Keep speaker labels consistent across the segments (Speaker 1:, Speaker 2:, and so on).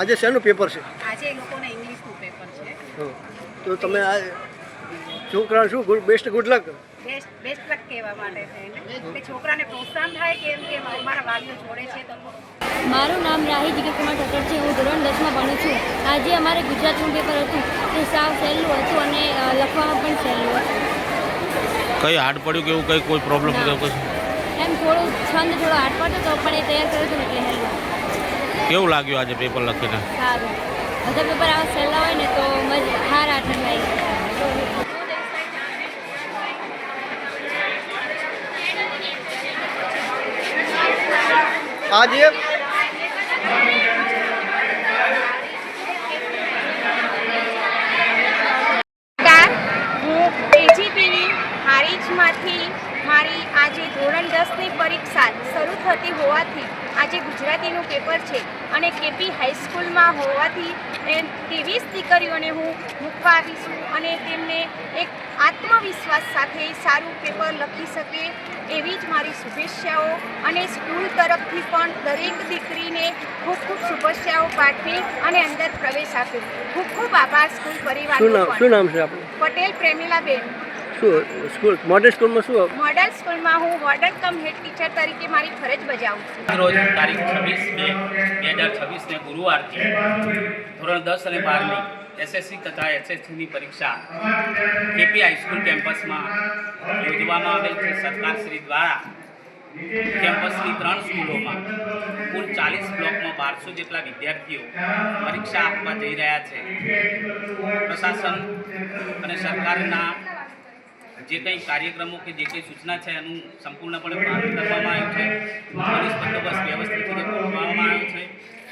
Speaker 1: આજે શેનું પેપર છે?
Speaker 2: આજે એ લોકોને ઇંગ્લિશનું પેપર છે.
Speaker 1: તો તમે આ છોકરાને શું બેસ્ટ ગુડ લક
Speaker 2: બેસ્ટ લક કહેવા માટે થઈને કે છોકરાને પ્રોત્સાહન થાય કેમ કે અમારા વાલીઓ જોડે છે તો.
Speaker 3: મારું નામ રાહી જીગરકુમાર ઠક્કર છે. હું ધોરણ 10માં ભણું છું. આજે અમારે ગુજરાતનું પેપર હતું તે સાવ સહેલું હતું અને લખવામાં પણ સહેલું હતું.
Speaker 4: કઈ હાર્ડ પડ્યું કે એવું કંઈ કોઈ પ્રોબ્લેમ કે એવું કશું?
Speaker 3: એમ થોડું છંદ થોડો હાર્ડ પડતો તો પણ એ તૈયાર કર્યું હતું ને એટલે હેલું.
Speaker 4: કેવું લાગ્યું આજે પેપર લખીને?
Speaker 3: સારું. બધા પેપર આવા સહેલા હોય ને તો હારા ઠંડાઈ.
Speaker 1: આજે
Speaker 2: હું કેજીપીની હારીજમાંથી મારી આજે ધોરણ 10ની પરીક્ષા શરૂ થતી હોવાથી આજે ગુજરાતીનું પેપર છે અને કેપી હાઈસ્કૂલમાં હોવાથી 23 દીકરીઓને હું મૂકવા આવી છું અને તેમને એક આત્મવિશ્વાસ સાથે સારું પેપર લખી શકે એવી જ મારી શુભેચ્છાઓ અને સ્કૂલ તરફથી પણ દરેક દીકરીને ખૂબ ખૂબ શુભેચ્છાઓ પાઠવી અને અંદર પ્રવેશ આપ્યો. ખૂબ ખૂબ આભાર સ્કૂલ પરિવારનો.
Speaker 1: શું નામ છે આપણું?
Speaker 2: પટેલ પ્રેમિલાબેન.
Speaker 1: શું સ્કૂલ મોડેલ સ્કૂલમાં શું?
Speaker 2: મોડલ સ્કૂલમાં હું વોર્ડન કમ હેડ ટીચર તરીકે મારી ફરજ બજાવું છું.
Speaker 5: રોજ તારીખ 26/2/2026 ગુરુવારથી ધોરણ 10 અને 12ની એસએસસી તથા એસએસસીની પરીક્ષા કેપી હાઈસ્કૂલ કેમ્પસમાં યોજવામાં આવેલ છે. સરકારશ્રી દ્વારા કેમ્પસની 3 સ્કૂલોમાં કુલ 40 બ્લોકમાં 1200 જેટલા વિદ્યાર્થીઓ પરીક્ષા આપવા જઈ રહ્યા છે. પ્રશાસન અને સરકારના જે કંઈ કાર્યક્રમો કે જે કંઈ સૂચના છે એનું સંપૂર્ણપણે પાલન કરવામાં આવ્યું છે. પોલીસ બંદોબસ્ત વ્યવસ્થિત રીતે ગોઠવવામાં આવ્યો છે.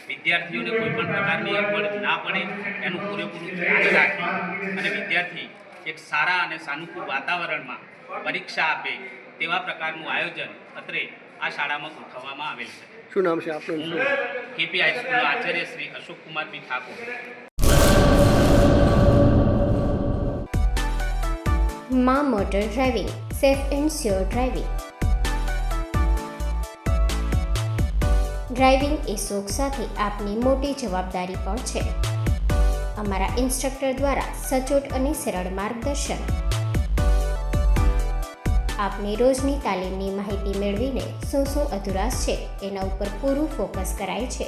Speaker 5: વિદ્યાર્થીઓને કોઈ પણ પ્રકારની અગવડ ના પડે એનું પૂરેપૂરું ધ્યાન રાખી અને વિદ્યાર્થી એક સારા અને સાનુકૂળ વાતાવરણમાં પરીક્ષા આપે તેવા પ્રકારનું આયોજન અત્રે આ શાળામાં ગોઠવવામાં આવેલ છે.
Speaker 1: શું નામ છે આપણું?
Speaker 5: KP હાઈસ્કૂલના Acharya Shri Ashokkumar B Thakor.
Speaker 6: માં motor driving, safe and sure driving. Driving એ શોખ સાથે આપની મોટી જવાબદારી પણ છે. અમારા ઇન્સ્ટ્રક્ટર દ્વારા સચોટ અને સરળ માર્ગદર્શન. આપની રોજની તાલીમની માહિતી મેળવીને શું અધુરાશ છે એના ઉપર પૂરું ફોકસ કરાય છે.